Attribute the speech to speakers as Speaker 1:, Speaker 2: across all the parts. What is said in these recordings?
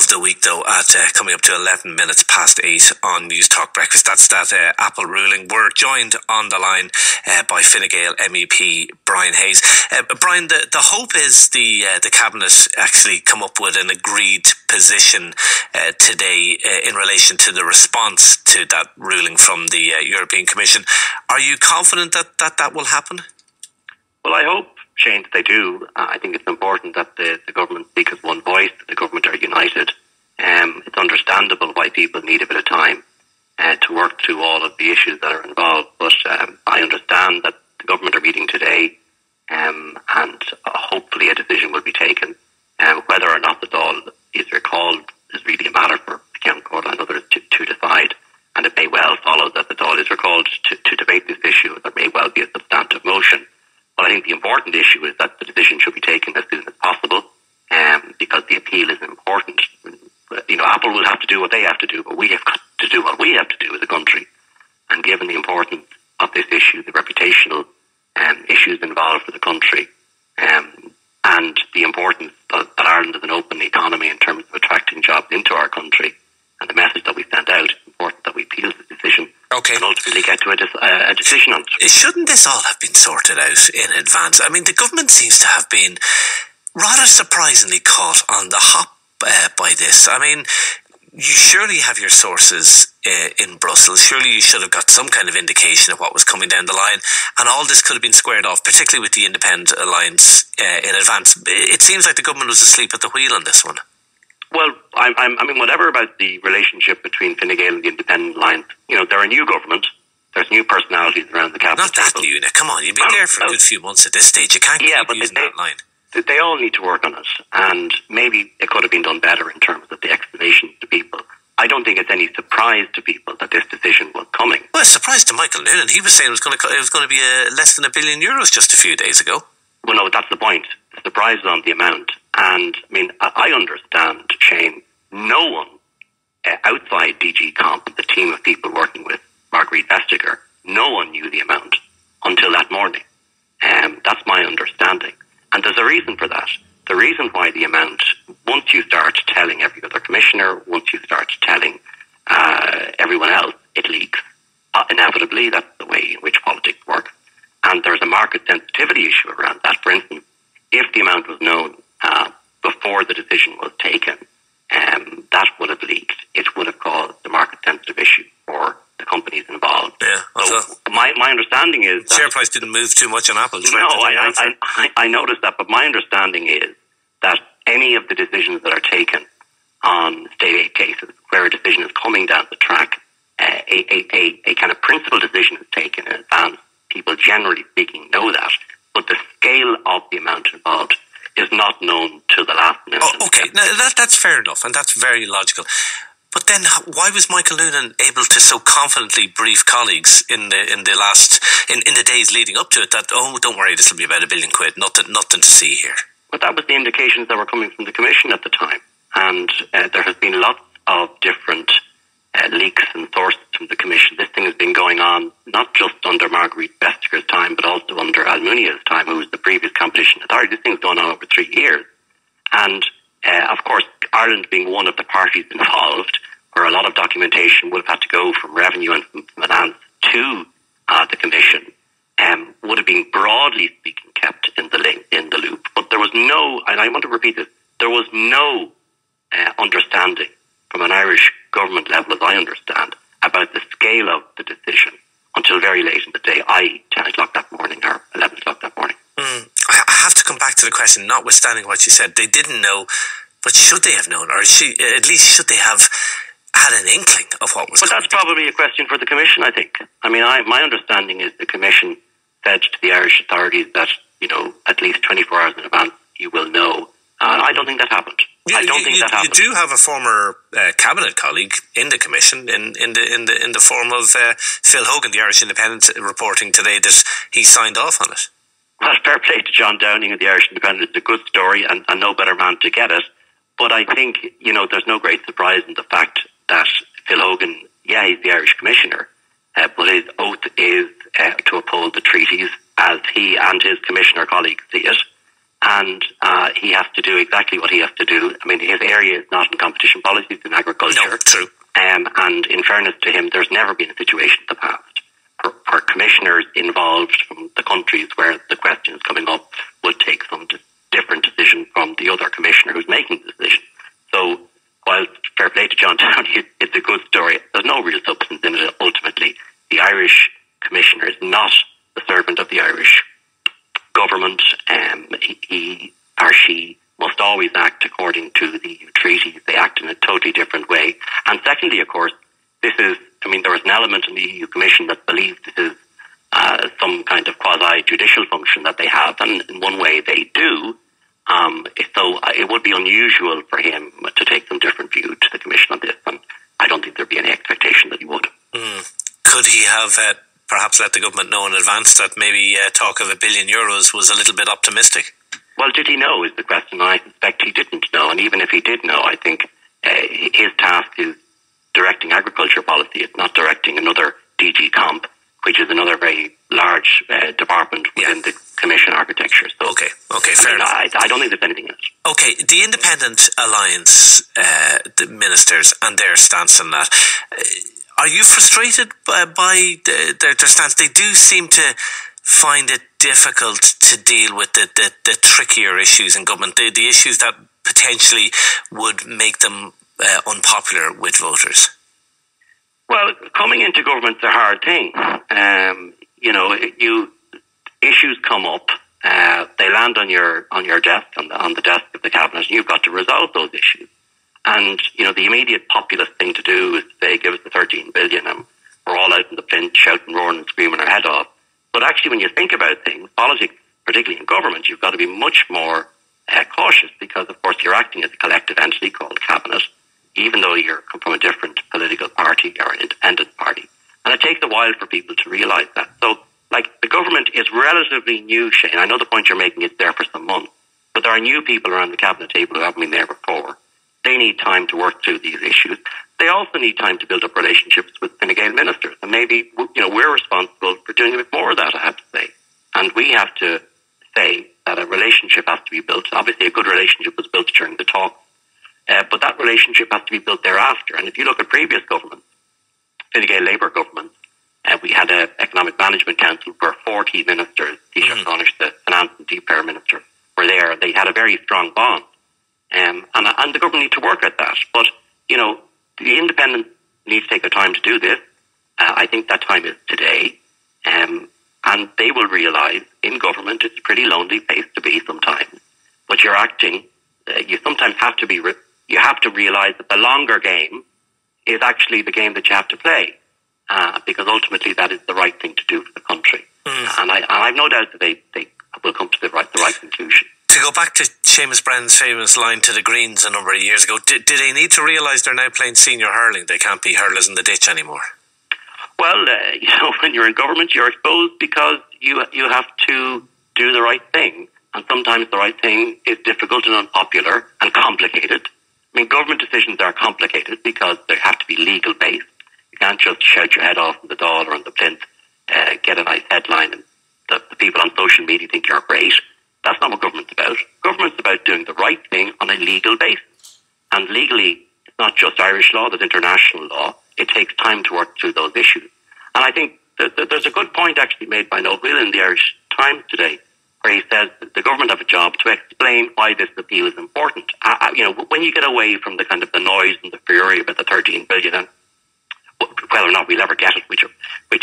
Speaker 1: of the week, though, at coming up to 11 minutes past 8 on Newstalk Breakfast. That's that Apple ruling. We're joined on the line by Fine Gael MEP Brian Hayes. Brian, the hope is the Cabinet actually come up with an agreed position today in relation to the response to that ruling from the European Commission. Are you confident that will happen?
Speaker 2: Well, I hope, Shane, that they do. I think it's important that the government speak as one voice, that the government are united. It's understandable why people need a bit of time to work through all of the issues that are involved, but I understand that the government are meeting today, and hopefully a decision will be taken. Whether or not the Dáil is recalled is really a matter for the County Court and others to decide, and it may well follow that the Dáil is recalled to debate this issue. There may well be a substantive motion. But I think the important issue is that the decision should be taken as soon as possible, because the appeal is important. Apple will have to do what they have to do, but we have got to do what we have to do as a country. And given the importance of this issue, the reputational issues involved for the country, and the importance that Ireland is an open economy in terms of attracting jobs into our country, and the message that we send out, it's important that we appeal the decision.
Speaker 1: Okay.
Speaker 2: And ultimately get to a decision on it.
Speaker 1: Shouldn't this all have been sorted out in advance? I mean, the government seems to have been rather surprisingly caught on the hop by this. I mean, you surely have your sources in Brussels. Surely you should have got some kind of indication of what was coming down the line, and all this could have been squared off, particularly with the Independent Alliance in advance. It seems like the government was asleep at the wheel on this one.
Speaker 2: Well, I mean, whatever about the relationship between Fine Gael and the Independent Alliance, they're a new government. There's new personalities around the cabinet.
Speaker 1: Not that new, Nick. Come on, you've been there for a good few months at this stage. You can't keep using that line.
Speaker 2: They all need to work on it, and maybe it could have been done better in terms of the explanations to people. I don't think it's any surprise to people that this decision was coming.
Speaker 1: Well, it's a surprise to Michael Noonan. He was saying it was going to be less than €1 billion just a few days ago.
Speaker 2: Well, no, that's the point. The surprise is on the amount. And, I mean, I understand, Shane, no one outside DG Comp, the team of people working with Marguerite Vestager, no one knew the amount until that morning. That's my understanding. And there's a reason for that. The reason why the amount, once you start telling every other commissioner, once you start telling everyone else, it leaks. Inevitably, that's the way in which politics works. And there's a market sensitivity issue around that. For instance, if the amount was known before the decision was taken, that would have leaked. It would have caused a market-sensitive issue for the companies involved.
Speaker 1: Yeah.
Speaker 2: So my understanding is that
Speaker 1: share price didn't move too much on Apple.
Speaker 2: No, I noticed that, but my understanding is that any of the decisions that are taken on state aid cases, where a decision is coming down the track, a kind of principal decision is taken in advance. People, generally speaking, know that, but the scale of the amount involved is not known till the last minute.
Speaker 1: Oh, okay, now, that's fair enough, and that's very logical. But then, why was Michael Noonan able to so confidently brief colleagues in the days leading up to it that, oh, don't worry, this will be about £1 billion, nothing to see here?
Speaker 2: But that was the indications that were coming from the Commission at the time, and there has been lots of different leaks and sources from the Commission. This thing has been going on not just under Marguerite Vestager's time, but also under Almunia's time, who was the previous competition authority. This thing's going on over 3 years. And, of course, Ireland being one of the parties involved, where a lot of documentation would have had to go from Revenue and from Finance to the Commission, would have been, broadly speaking, kept in the loop. But there was no, and I want to repeat this, there was no understanding from an Irish government level, as I understand, about the scale of the decision until very late in the day, i.e. 10 o'clock that morning or 11 o'clock that morning.
Speaker 1: I have to come back to the question, notwithstanding what you said. They didn't know, but should they have known? Or at least should they have had an inkling of what was
Speaker 2: coming? Well, that's probably a question for the Commission, I think. I mean, my understanding is the Commission said to the Irish authorities that, at least 24 hours in advance, you will know. I don't think that happened. I don't think that happened.
Speaker 1: You do have a former cabinet colleague in the Commission, in the form of Phil Hogan, the Irish Independent, reporting today that he signed off on it.
Speaker 2: Well, fair play to John Downing of the Irish Independent. It's a good story, and no better man to get it. But I think there's no great surprise in the fact that Phil Hogan, he's the Irish Commissioner, but his oath is to uphold the treaties as he and his Commissioner colleagues see it. and he has to do exactly what he has to do. I mean, his area is not in competition policy, it's in agriculture.
Speaker 1: No, true.
Speaker 2: And in fairness to him, there's never been a situation in the past for commissioners involved from the countries where the question is coming up would take some different decision from the other commissioner who's making the decision. So while fair play to John Downey, it's a good story, there's no real substance in it. Ultimately, the Irish commissioner is not the servant of the Irish government. He or she must always act according to the treaties. They act in a totally different way. And secondly, of course, there was an element in the EU Commission that believes this is some kind of quasi-judicial function that they have, and in one way they do. So it would be unusual for him to take some different view to the Commission on this, and I don't think there'd be any expectation that he would.
Speaker 1: Could he have perhaps let the government know in advance that maybe talk of €1 billion was a little bit optimistic?
Speaker 2: Well, did he know is the question. I suspect he didn't know, and even if he did know, I think his task is directing agriculture policy. It's not directing another DG Comp, which is another very large department within the Commission architecture. So,
Speaker 1: okay, fair enough.
Speaker 2: I don't think there's anything else.
Speaker 1: Okay, the Independent Alliance, the ministers and their stance on that, are you frustrated by their stance? They do seem to find it difficult to deal with the trickier issues in government, the issues that potentially would make them unpopular with voters.
Speaker 2: Well, coming into government's a hard thing. Issues come up, they land on your desk, on the desk of the cabinet, and you've got to resolve those issues. And the immediate populist thing to do is to say, give us the 13 billion, and we're all out in the plinth, shouting, roaring, and screaming our head off. But actually, when you think about things, politics, particularly in government, you've got to be much more cautious, because, of course, you're acting as a collective entity called cabinet, even though you're from a different political party or an independent party. And it takes a while for people to realise that. So, the government is relatively new, Shane. I know the point you're making is there for some months, but there are new people around the cabinet table who haven't been there before. They need time to work through these issues. They also need time to build up relationships with Fine Gael ministers. And maybe, we're responsible for doing a bit more of that, I have to say. And we have to say that a relationship has to be built. Obviously, a good relationship was built during the talk, but that relationship has to be built thereafter. And if you look at previous governments, Fine Gael Labour governments, we had an Economic Management Council where 4 key ministers, Taoiseach Cornish, the Finance and DPER minister, were there. They had a very strong bond. And the government need to work at that. But, the independents need to take the time to do this. I think that time is today. And they will realise in government it's a pretty lonely place to be sometimes. But you're acting, you sometimes have to you have to realise that the longer game is actually the game that you have to play. Because ultimately that is the right thing to do for the country. And I've no doubt that they will come to the right conclusion.
Speaker 1: To go back to Seamus Brennan's famous line to the Greens a number of years ago, do they need to realise they're now playing senior hurling? They can't be hurlers in the ditch anymore. Well,
Speaker 2: when you're in government, you're exposed because you have to do the right thing. And sometimes the right thing is difficult and unpopular and complicated. I mean, government decisions are complicated because they have to be legal based. You can't just shout your head off in the Dáil or on the plinth, get a nice headline, and the people on social media think you're great. That's not what government's about. Government's about doing the right thing on a legal basis. And legally, it's not just Irish law, there's international law. It takes time to work through those issues. And I think that there's a good point actually made by Noel Whelan in the Irish Times today, where he says that the government have a job to explain why this appeal is important. When you get away from the kind of the noise and the fury about the 13 billion and whether or not we'll ever get it, which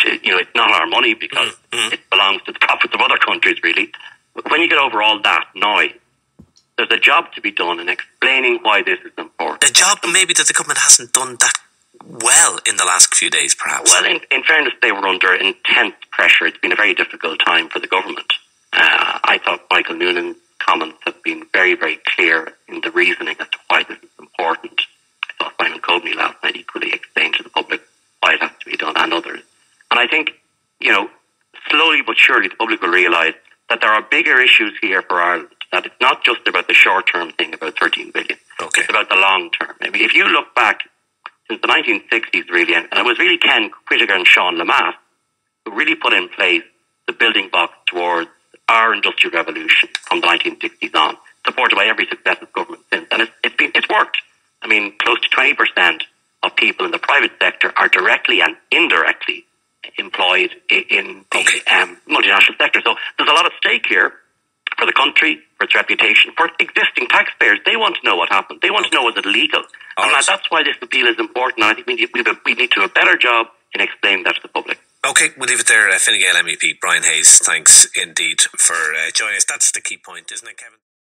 Speaker 2: it's not our money because it belongs to the profits of other countries, really. When you get over all that noise, there's a job to be done in explaining why this is important.
Speaker 1: A job maybe that the government hasn't done that well in the last few days, perhaps.
Speaker 2: Well, in fairness, they were under intense pressure. It's been a very difficult time for the government. I thought Michael Noonan's comments have been very, very clear in the reasoning as to why this is important. I saw Simon Coveney last night equally explain to the public why it has to be done, and others. And I think, slowly but surely the public will realise that there are bigger issues here for Ireland, that it's not just about the short-term thing about 13 billion.
Speaker 1: Okay.
Speaker 2: It's about the long-term. I mean, if you look back since the 1960s, really, and it was really Ken Whittaker and Sean Lemass who really put in place the building blocks towards our industrial revolution from the 1960s on, supported by every successive government since. And it's worked. I mean, close to 20% of people in the private sector are directly and indirectly employed in the multinational sector. So there's a lot at stake here for the country, for its reputation, for existing taxpayers. They want to know what happened. They want to know, was it legal? That's why this appeal is important. And I think we need to do a better job in explaining that to the public.
Speaker 1: Okay, we'll leave it there. Fine Gael MEP Brian Hayes, thanks indeed for joining us. That's the key point, isn't it, Kevin?